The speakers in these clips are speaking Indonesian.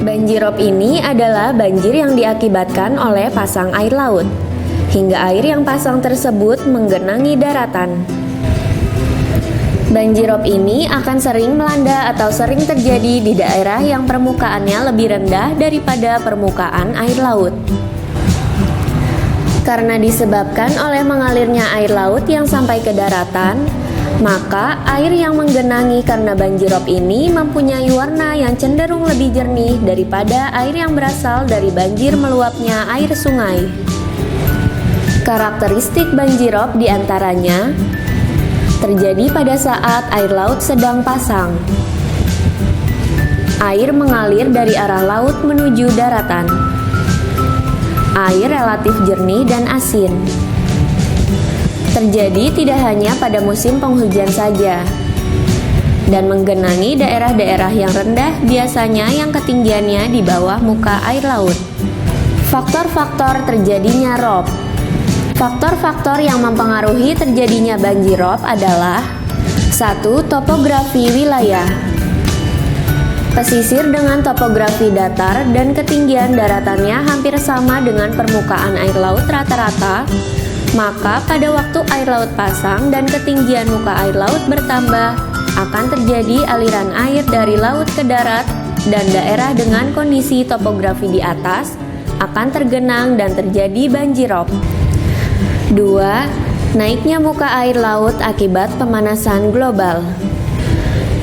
Banjirop ini adalah banjir yang diakibatkan oleh pasang air laut, hingga air yang pasang tersebut menggenangi daratan. Banjirop ini akan sering melanda atau sering terjadi di daerah yang permukaannya lebih rendah daripada permukaan air laut. Karena disebabkan oleh mengalirnya air laut yang sampai ke daratan, maka air yang menggenangi karena banjirop ini mempunyai warna yang cenderung lebih jernih daripada air yang berasal dari banjir meluapnya air sungai. Karakteristik banjirop diantaranya terjadi pada saat air laut sedang pasang. Air mengalir dari arah laut menuju daratan. Air relatif jernih dan asin. Terjadi tidak hanya pada musim penghujan saja, dan menggenangi daerah-daerah yang rendah biasanya yang ketinggiannya di bawah muka air laut. Faktor-faktor terjadinya rop. Faktor-faktor yang mempengaruhi terjadinya banjirop adalah 1. Topografi wilayah. Pesisir dengan topografi datar dan ketinggian daratannya hampir sama dengan permukaan air laut rata-rata, maka pada waktu air laut pasang dan ketinggian muka air laut bertambah, akan terjadi aliran air dari laut ke darat, dan daerah dengan kondisi topografi di atas akan tergenang dan terjadi banjirop. 2. Naiknya muka air laut akibat pemanasan global.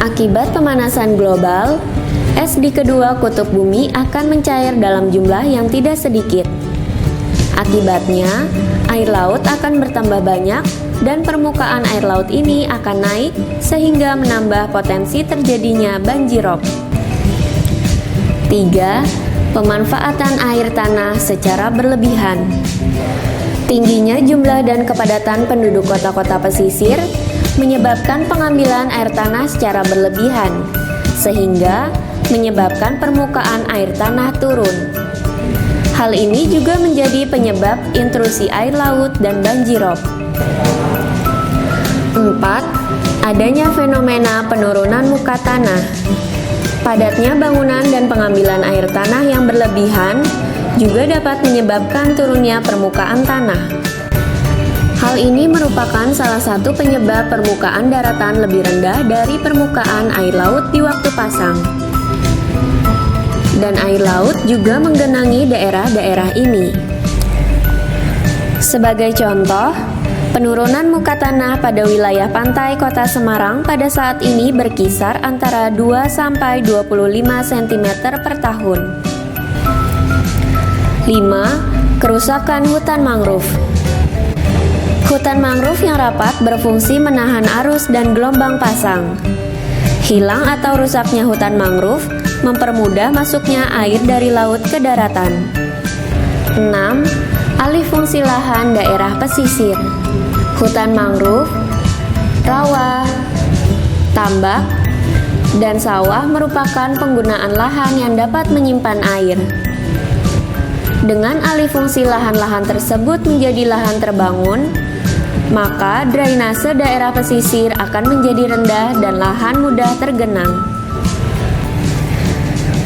Akibat pemanasan global, es di kedua kutub bumi akan mencair dalam jumlah yang tidak sedikit. Akibatnya, air laut akan bertambah banyak dan permukaan air laut ini akan naik sehingga menambah potensi terjadinya banjirop. 3. Pemanfaatan air tanah secara berlebihan. Tingginya jumlah dan kepadatan penduduk kota-kota pesisir menyebabkan pengambilan air tanah secara berlebihan, sehingga menyebabkan permukaan air tanah turun. Hal ini juga menjadi penyebab intrusi air laut dan banjirop. 4. Adanya fenomena penurunan muka tanah. Padatnya bangunan dan pengambilan air tanah yang berlebihan juga dapat menyebabkan turunnya permukaan tanah. Hal ini merupakan salah satu penyebab permukaan daratan lebih rendah dari permukaan air laut di waktu pasang. Dan air laut juga menggenangi daerah-daerah ini. Sebagai contoh, penurunan muka tanah pada wilayah pantai Kota Semarang pada saat ini berkisar antara 2-25 cm per tahun. 5. Kerusakan hutan mangrove. Hutan mangrove yang rapat berfungsi menahan arus dan gelombang pasang. Hilang atau rusaknya hutan mangrove mempermudah masuknya air dari laut ke daratan. 6. Alih fungsi lahan daerah pesisir. Hutan mangrove, rawa, tambak, dan sawah merupakan penggunaan lahan yang dapat menyimpan air. Dengan alih fungsi lahan-lahan tersebut menjadi lahan terbangun, maka drainase daerah pesisir akan menjadi rendah dan lahan mudah tergenang.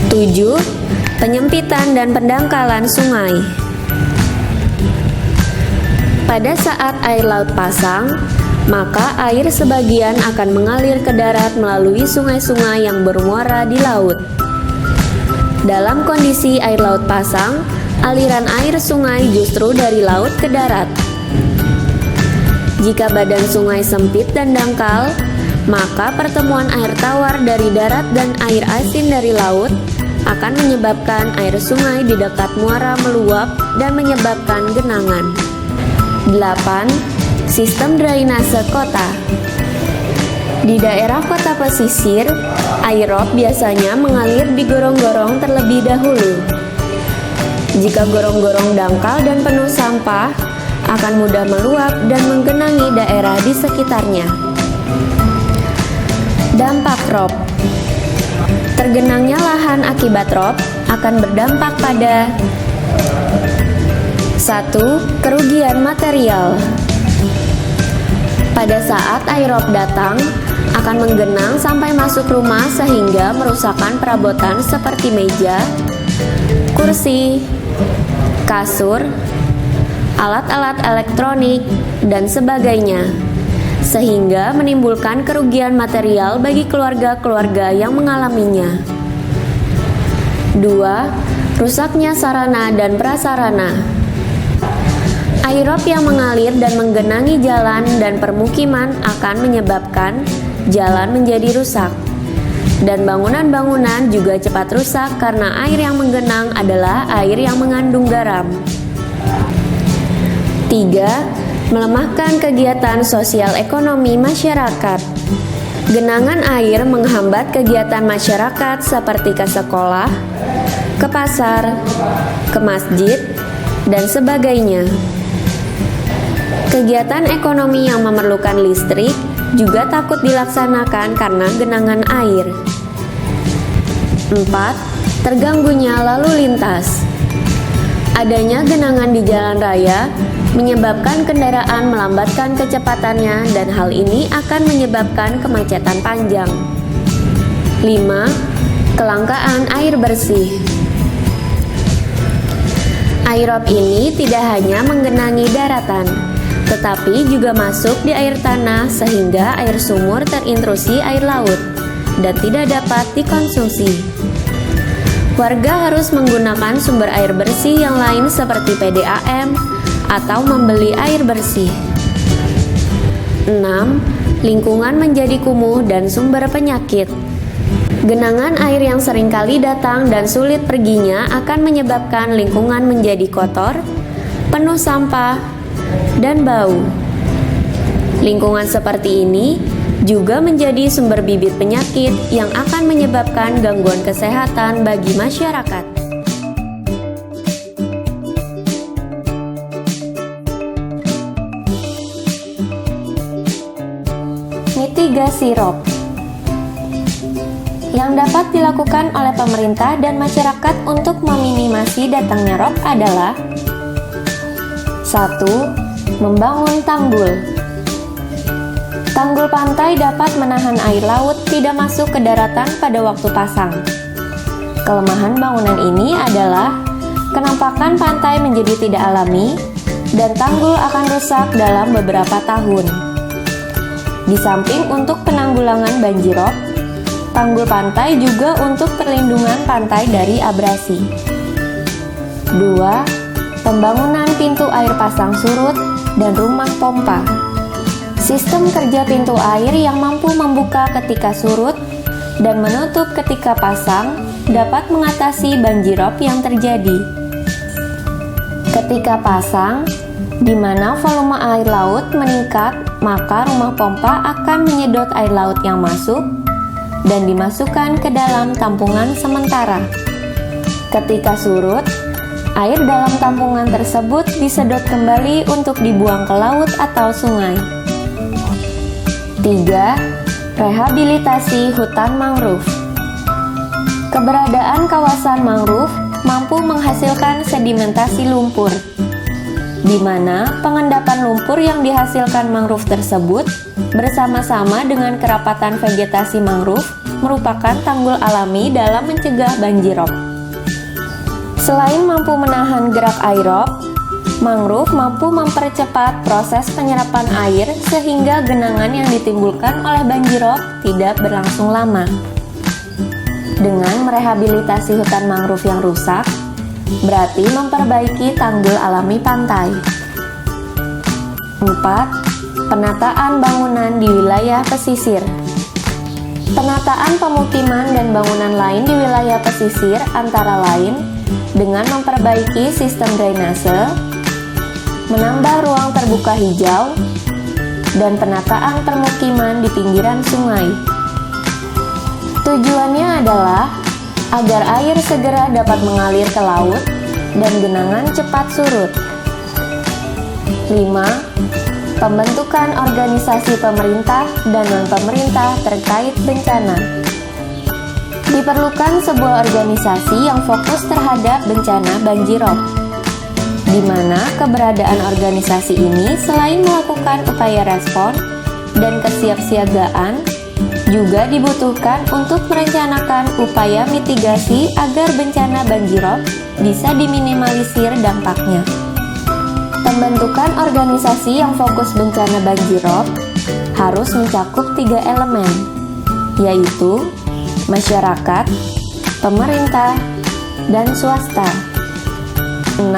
7. Penyempitan dan pendangkalan sungai. Pada saat air laut pasang, maka air sebagian akan mengalir ke darat melalui sungai-sungai yang bermuara di laut. Dalam kondisi air laut pasang, aliran air sungai justru dari laut ke darat. Jika badan sungai sempit dan dangkal, maka pertemuan air tawar dari darat dan air asin dari laut akan menyebabkan air sungai di dekat muara meluap dan menyebabkan genangan. 8. Sistem drainase kota. Di daerah kota pesisir, air rop biasanya mengalir di gorong-gorong terlebih dahulu. Jika gorong-gorong dangkal dan penuh sampah, akan mudah meluap dan menggenangi daerah di sekitarnya. Dampak rop. Tergenangnya lahan akibat rop akan berdampak pada 1. Kerugian material. Pada saat air rob datang, akan menggenang sampai masuk rumah sehingga merusakkan perabotan seperti meja, kursi, kasur, alat-alat elektronik, dan sebagainya, sehingga menimbulkan kerugian material bagi keluarga-keluarga yang mengalaminya. 2. Rusaknya sarana dan prasarana. Air rob yang mengalir dan menggenangi jalan dan permukiman akan menyebabkan jalan menjadi rusak, dan bangunan-bangunan juga cepat rusak karena air yang menggenang adalah air yang mengandung garam. 3. Melemahkan kegiatan sosial ekonomi masyarakat. Genangan air menghambat kegiatan masyarakat seperti ke sekolah, ke pasar, ke masjid, dan sebagainya. Kegiatan ekonomi yang memerlukan listrik juga takut dilaksanakan karena genangan air. 4. Terganggunya lalu lintas. Adanya genangan di jalan raya menyebabkan kendaraan melambatkan kecepatannya, dan hal ini akan menyebabkan kemacetan panjang. 5. Kelangkaan air bersih. Air rob ini tidak hanya menggenangi daratan, tetapi juga masuk di air tanah sehingga air sumur terintrusi air laut dan tidak dapat dikonsumsi. Warga harus menggunakan sumber air bersih yang lain seperti PDAM atau membeli air bersih. 6. Lingkungan menjadi kumuh dan sumber penyakit. Genangan air yang seringkali datang dan sulit perginya akan menyebabkan lingkungan menjadi kotor, penuh sampah, dan bau. Lingkungan seperti ini juga menjadi sumber bibit penyakit yang akan menyebabkan gangguan kesehatan bagi masyarakat. Mitigasi rob yang dapat dilakukan oleh pemerintah dan masyarakat untuk meminimasi datangnya rob adalah: 1. Membangun tanggul. Tanggul pantai dapat menahan air laut tidak masuk ke daratan pada waktu pasang. Kelemahan bangunan ini adalah kenampakan pantai menjadi tidak alami dan tanggul akan rusak dalam beberapa tahun. Di samping untuk penanggulangan banjir rob, tanggul pantai juga untuk perlindungan pantai dari abrasi. 2. Pembangunan pintu air pasang surut dan rumah pompa. Sistem kerja pintu air yang mampu membuka ketika surut dan menutup ketika pasang dapat mengatasi banjir rob yang terjadi. Ketika pasang, di mana volume air laut meningkat, maka rumah pompa akan menyedot air laut yang masuk dan dimasukkan ke dalam tampungan sementara. Ketika surut, air dalam tampungan tersebut disedot kembali untuk dibuang ke laut atau sungai. 3. Rehabilitasi hutan mangrove. Keberadaan kawasan mangrove mampu menghasilkan sedimentasi lumpur, di mana pengendapan lumpur yang dihasilkan mangrove tersebut bersama-sama dengan kerapatan vegetasi mangrove merupakan tanggul alami dalam mencegah banjir rob. Selain mampu menahan gerak air rob, mangrove mampu mempercepat proses penyerapan air sehingga genangan yang ditimbulkan oleh banjir rob tidak berlangsung lama. Dengan merehabilitasi hutan mangrove yang rusak, berarti memperbaiki tanggul alami pantai. 4. Penataan bangunan di wilayah pesisir. Penataan pemukiman dan bangunan lain di wilayah pesisir antara lain dengan memperbaiki sistem drainase, menambah ruang terbuka hijau, dan penataan permukiman di pinggiran sungai. Tujuannya adalah agar air segera dapat mengalir ke laut dan genangan cepat surut. 5. Pembentukan organisasi pemerintah dan non-pemerintah terkait bencana. Diperlukan sebuah organisasi yang fokus terhadap bencana banjir rob, di mana keberadaan organisasi ini selain melakukan upaya respon, dan kesiapsiagaan juga dibutuhkan untuk merencanakan upaya mitigasi agar bencana banjirop bisa diminimalisir dampaknya. Pembentukan organisasi yang fokus bencana banjirop harus mencakup 3 elemen, yaitu masyarakat, pemerintah, dan swasta. 6.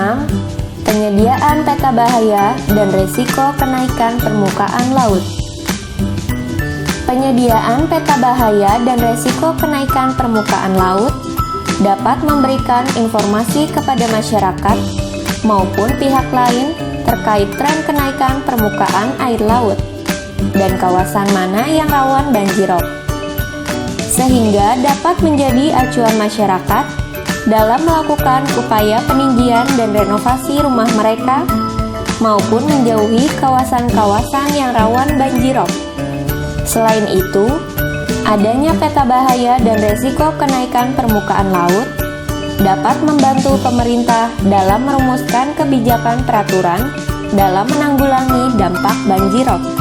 Penyediaan peta bahaya dan risiko kenaikan permukaan laut. Penyediaan peta bahaya dan risiko kenaikan permukaan laut dapat memberikan informasi kepada masyarakat maupun pihak lain terkait tren kenaikan permukaan air laut dan kawasan mana yang rawan banjirop, sehingga dapat menjadi acuan masyarakat dalam melakukan upaya peninggian dan renovasi rumah mereka maupun menjauhi kawasan-kawasan yang rawan banjirop. Selain itu, adanya peta bahaya dan risiko kenaikan permukaan laut dapat membantu pemerintah dalam merumuskan kebijakan peraturan dalam menanggulangi dampak banjirop.